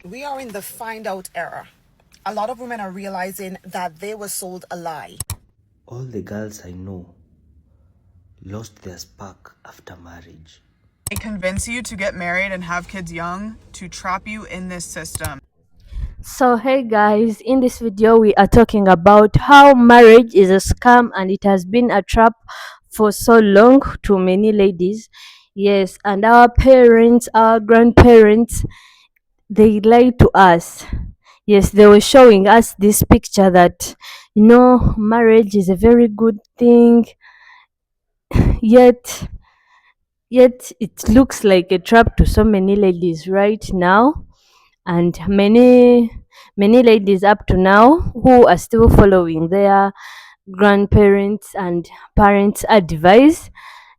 We are in the find out era. A lot of women are realizing that they were sold a lie. All the girls I know lost their spark after marriage. They convince you to get married and have kids young to trap you in this system. So hey guys, in this video we are talking about how marriage is a scam and it has been a trap for so long to many ladies. Yes, and our parents, our grandparents, they lied to us. Yes, they were showing us this picture that marriage is a very good thing, yet it looks like a trap to so many ladies right now, and many ladies up to now who are still following their grandparents and parents advice.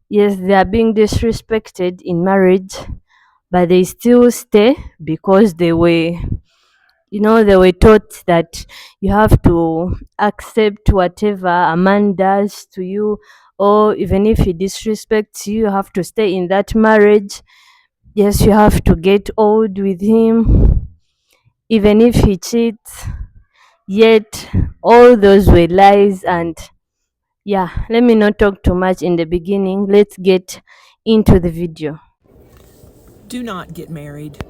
Yes, they are being disrespected in marriage, but they still stay because they were taught that you have to accept whatever a man does to you, or even if he disrespects you, you have to stay in that marriage. Yes, you have to get old with him even if he cheats. Yet all those were lies. And yeah, let me not talk too much in the beginning. Let's get into the video. Do not get married.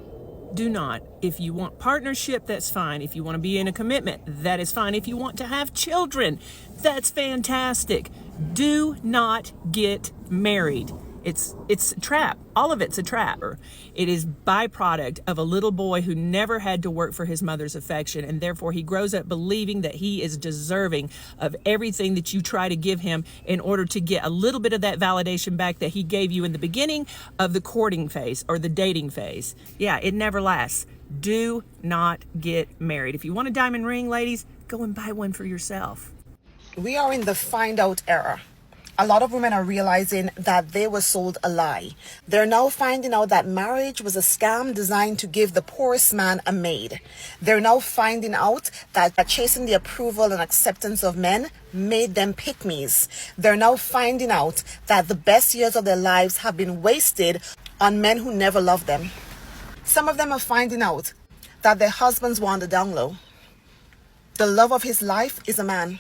Do not. If you want partnership, that's fine. If you want to be in a commitment, that is fine. If you want to have children, that's fantastic. Do not get married. It's a trap. All of it's a trap. It is byproduct of a little boy who never had to work for his mother's affection, and therefore he grows up believing that he is deserving of everything that you try to give him in order to get a little bit of that validation back that he gave you in the beginning of the courting phase or the dating phase. Yeah, it never lasts. Do not get married. If you want a diamond ring, ladies, go and buy one for yourself. We are in the find out era. A lot of women are realizing that they were sold a lie. They're now finding out that marriage was a scam designed to give the poorest man a maid. They're now finding out that chasing the approval and acceptance of men made them pick-me's. They're now finding out that the best years of their lives have been wasted on men who never loved them. Some of them are finding out that their husbands want the down low. The love of his life is a man.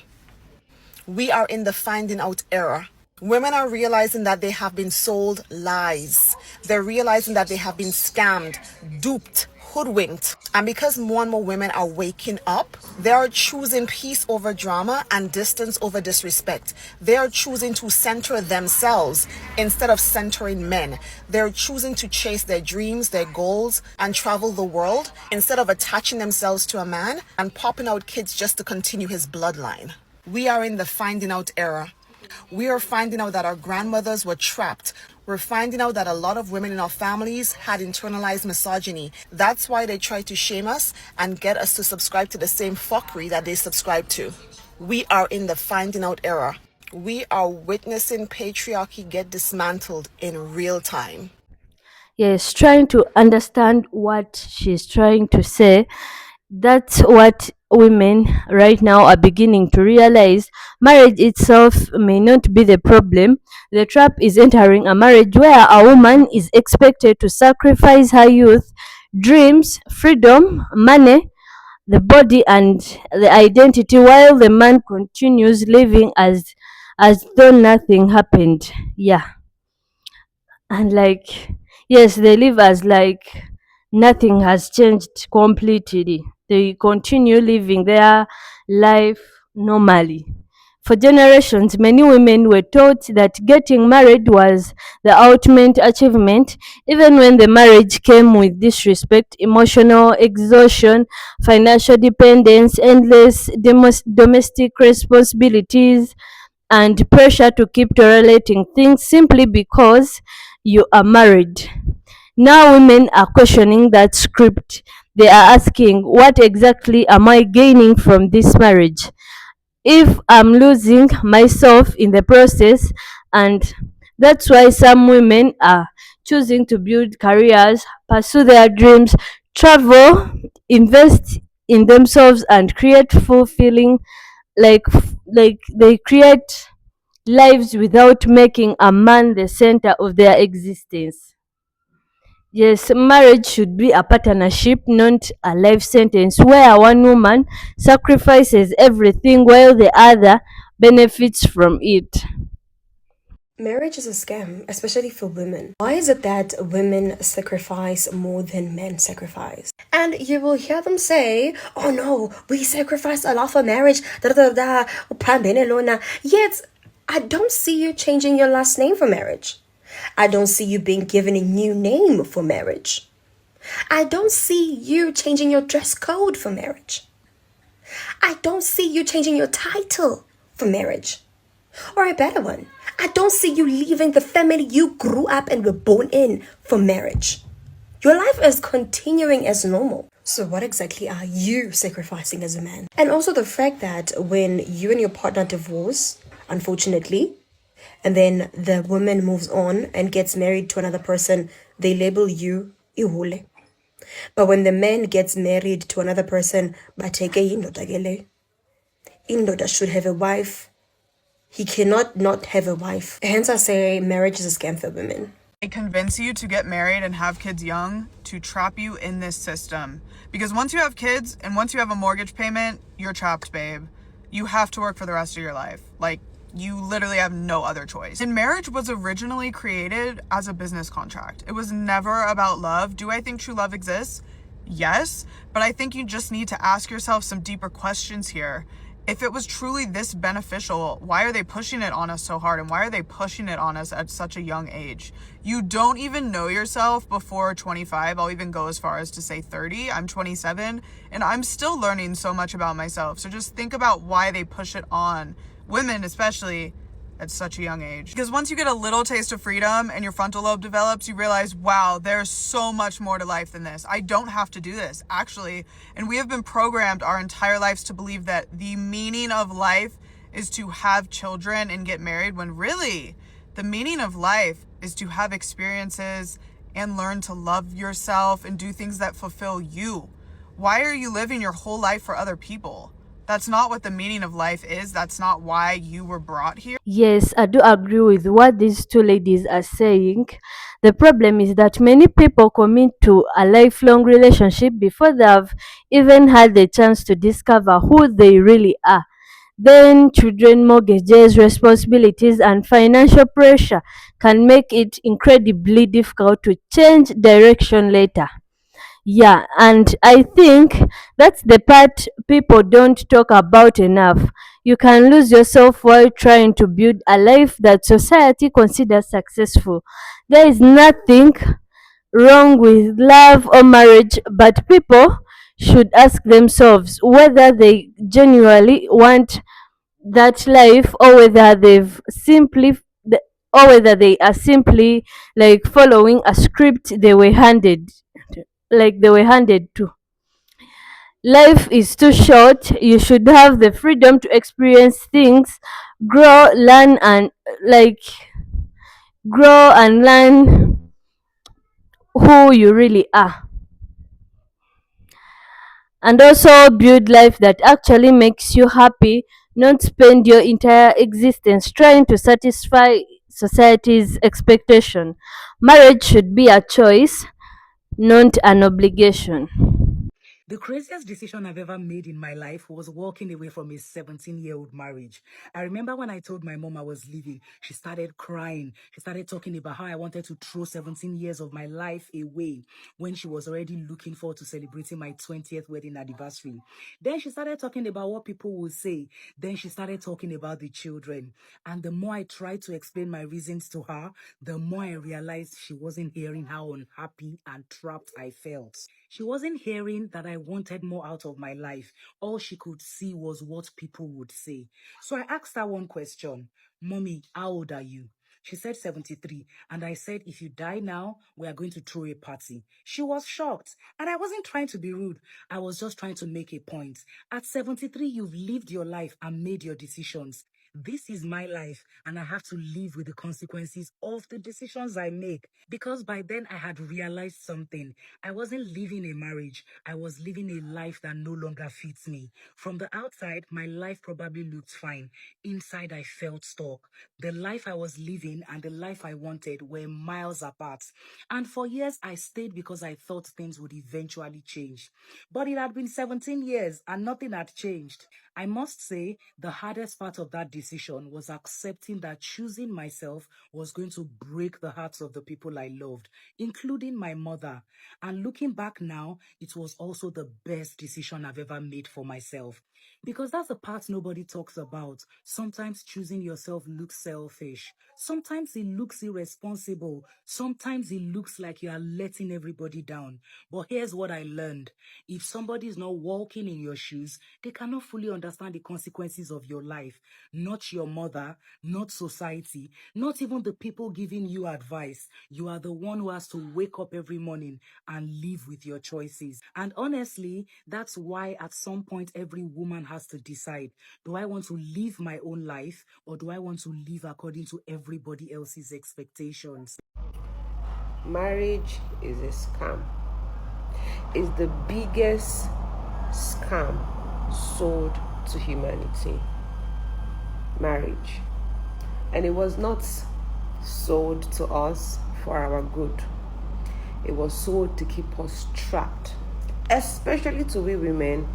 We are in the finding out era. Women are realizing that they have been sold lies. They're realizing that they have been scammed, duped, hoodwinked. And because more and more women are waking up, they are choosing peace over drama and distance over disrespect. They are choosing to center themselves instead of centering men. They're choosing to chase their dreams, their goals, and travel the world instead of attaching themselves to a man and popping out kids just to continue his bloodline. We are in the finding out era. We are finding out that our grandmothers were trapped. We're finding out that a lot of women in our families had internalized misogyny. That's why they try to shame us and get us to subscribe to the same fuckery that they subscribe to. We are in the finding out era. We are witnessing patriarchy get dismantled in real time. Yes, trying to understand what she's trying to say. That's what women right now are beginning to realize. Marriage itself may not be the problem. The trap is entering a marriage where a woman is expected to sacrifice her youth, dreams, freedom, money, the body, and the identity, while the man continues living as though nothing happened. Yeah. And yes, they live as like nothing has changed completely. They continue living their life normally. For generations, many women were taught that getting married was the ultimate achievement, even when the marriage came with disrespect, emotional exhaustion, financial dependence, endless domestic responsibilities, and pressure to keep tolerating things simply because you are married. Now women are questioning that script. They are asking, what exactly am I gaining from this marriage if I'm losing myself in the process? And that's why some women are choosing to build careers, pursue their dreams, travel, invest in themselves, and create fulfilling, like they create lives without making a man the center of their existence. Yes, marriage should be a partnership, not a life sentence where one woman sacrifices everything while the other benefits from it. Marriage is a scam, especially for women. Why is it that women sacrifice more than men sacrifice? And you will hear them say, oh no, we sacrifice a lot for marriage. Da da da da. Yet, I don't see you changing your last name for marriage. I don't see you being given a new name for marriage. I don't see you changing your dress code for marriage. I don't see you changing your title for marriage. Or a better one, I don't see you leaving the family you grew up and were born in for marriage. Your life is continuing as normal. So, what exactly are you sacrificing as a man? And also the fact that when you and your partner divorce, unfortunately, and then the woman moves on and gets married to another person, they label you ihule. But when the man gets married to another person, bateke indoda indoda should have a wife. He cannot not have a wife. Hence, I say marriage is a scam for women. They convince you to get married and have kids young to trap you in this system. Because once you have kids and once you have a mortgage payment, you're trapped, babe. You have to work for the rest of your life. Like, you literally have no other choice. And marriage was originally created as a business contract. It was never about love. Do I think true love exists? Yes, but I think you just need to ask yourself some deeper questions here. If it was truly this beneficial, why are they pushing it on us so hard? And why are they pushing it on us at such a young age? You don't even know yourself before 25. I'll even go as far as to say 30. I'm 27 and I'm still learning so much about myself. So just think about why they push it on women, especially at such a young age. Because once you get a little taste of freedom and your frontal lobe develops, you realize, wow, there's so much more to life than this. I don't have to do this, actually. And we have been programmed our entire lives to believe that the meaning of life is to have children and get married, when really the meaning of life is to have experiences and learn to love yourself and do things that fulfill you. Why are you living your whole life for other people? That's not what the meaning of life is. That's not why you were brought here. Yes, I do agree with what these two ladies are saying. The problem is that many people commit to a lifelong relationship before they have even had the chance to discover who they really are. Then, children, mortgages, responsibilities, and financial pressure can make it incredibly difficult to change direction later. Yeah, and I think that's the part people don't talk about enough. You can lose yourself while trying to build a life that society considers successful. There is nothing wrong with love or marriage, but people should ask themselves whether they genuinely want that life, or whether they are simply like following a script they were handed to. Life is too short. You should have the freedom to experience things, grow, learn, and like grow and learn who you really are. And also build life that actually makes you happy, not spend your entire existence trying to satisfy society's expectation. Marriage should be a choice, not an obligation. The craziest decision I've ever made in my life was walking away from a 17-year-old marriage. I remember when I told my mom I was leaving, she started crying. She started talking about how I wanted to throw 17 years of my life away when she was already looking forward to celebrating my 20th wedding anniversary. Then she started talking about what people would say. Then she started talking about the children. And the more I tried to explain my reasons to her, the more I realized she wasn't hearing how unhappy and trapped I felt. She wasn't hearing that I wanted more out of my life. All she could see was what people would say. So I asked her one question. Mommy, how old are you? She said 73. And I said, if you die now, we are going to throw a party. She was shocked. And I wasn't trying to be rude. I was just trying to make a point. At 73, you've lived your life and made your decisions. This is my life, and I have to live with the consequences of the decisions I make. Because by then I had realized something. I wasn't living a marriage, I was living a life that no longer fits me. From the outside, my life probably looked fine. Inside, I felt stuck. The life I was living and the life I wanted were miles apart. And for years, I stayed because I thought things would eventually change. But it had been 17 years and nothing had changed. I must say, the hardest part of that decision was accepting that choosing myself was going to break the hearts of the people I loved, including my mother. And looking back now, it was also the best decision I've ever made for myself. Because that's the part nobody talks about. Sometimes choosing yourself looks selfish. Sometimes it looks irresponsible. Sometimes it looks like you are letting everybody down. But here's what I learned. If somebody is not walking in your shoes, they cannot fully understand the consequences of your life. Not your mother, not society, not even the people giving you advice. You are the one who has to wake up every morning and live with your choices. And honestly, that's why at some point every woman has to decide, do I want to live my own life or do I want to live according to everybody else's expectations? Marriage is a scam. It's the biggest scam sold to humanity. Marriage. And it was not sold to us for our good. It was sold to keep us trapped, especially to we women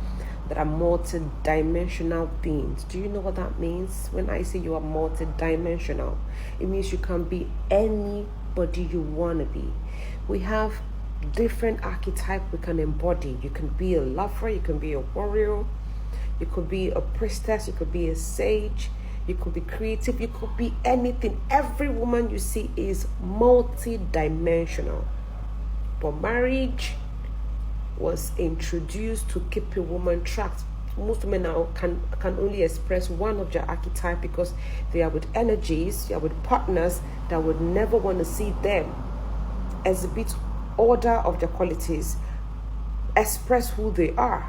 that are multi-dimensional beings. Do you know what that means? When I say you are multi-dimensional, it means you can be anybody you want to be. We have different archetypes we can embody. You can be a lover, you can be a warrior, you could be a priestess, you could be a sage, you could be creative, you could be anything. Every woman you see is multi-dimensional. But marriage was introduced to keep a woman trapped. Most women now can only express one of their archetype because they are with energies, they are with partners that would never want to see them exhibit order of their qualities, express who they are.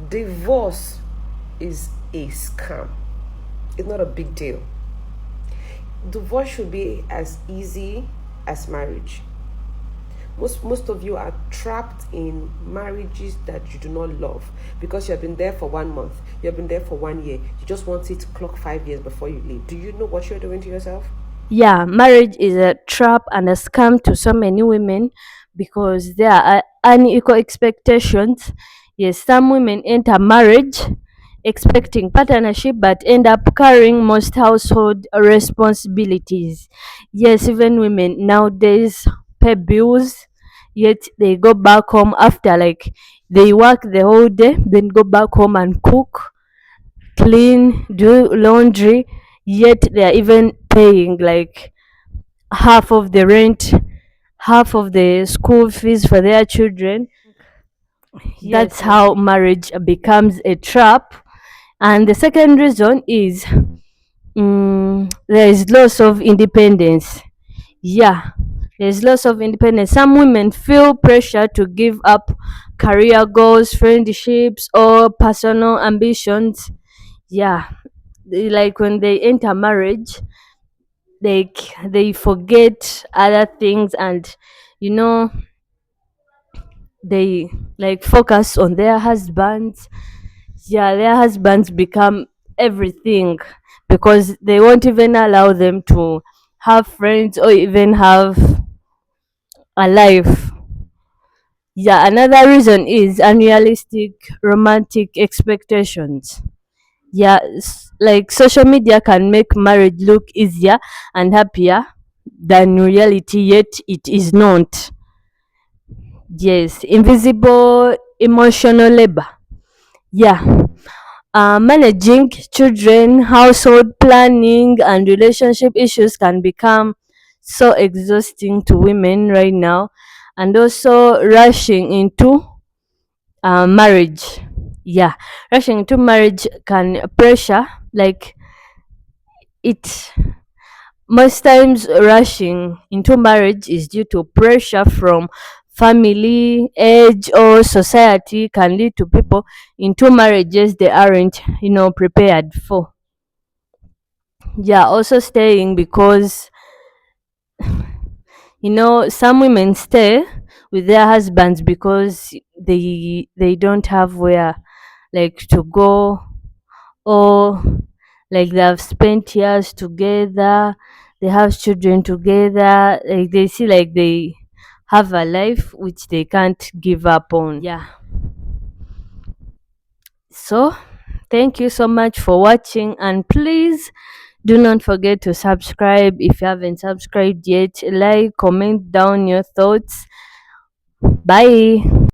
Divorce is a scam. It's not a big deal. Divorce should be as easy as marriage. Most of you are trapped in marriages that you do not love because you have been there for 1 month, you have been there for 1 year, you just want it to clock 5 years before you leave. Do you know what you're doing to yourself? Yeah, marriage is a trap and a scam to so many women because there are unequal expectations. Yes, some women enter marriage expecting partnership but end up carrying most household responsibilities. Yes, even women nowadays pay bills, yet they go back home after like they work the whole day, then go back home and cook, clean, do laundry, yet they are even paying like half of the rent, half of the school fees for their children. That's how marriage becomes a trap. And the second reason is there is loss of independence. Yeah, there's loss of independence. Some women feel pressure to give up career goals, friendships, or personal ambitions. Yeah, like when they enter marriage, they forget other things, and you know they like focus on their husbands. Yeah, their husbands become everything because they won't even allow them to have friends or even have a life. Yeah, another reason is unrealistic romantic expectations. Yeah, like social media can make marriage look easier and happier than reality, yet it is not. Yes, invisible emotional labor. Yeah, managing children, household planning, and relationship issues can become so exhausting to women right now, and also rushing into marriage. Yeah, rushing into marriage can pressure like it. Most times, rushing into marriage is due to pressure from family, age, or society can lead to people into marriages they aren't, prepared for. yeah, also staying because some women stay with their husbands because they don't have where like to go, or like they have spent years together, they have children together, like they see like they have a life which they can't give up on. Yeah. So thank you so much for watching, and please do not forget to subscribe if you haven't subscribed yet. Like, comment down your thoughts. Bye.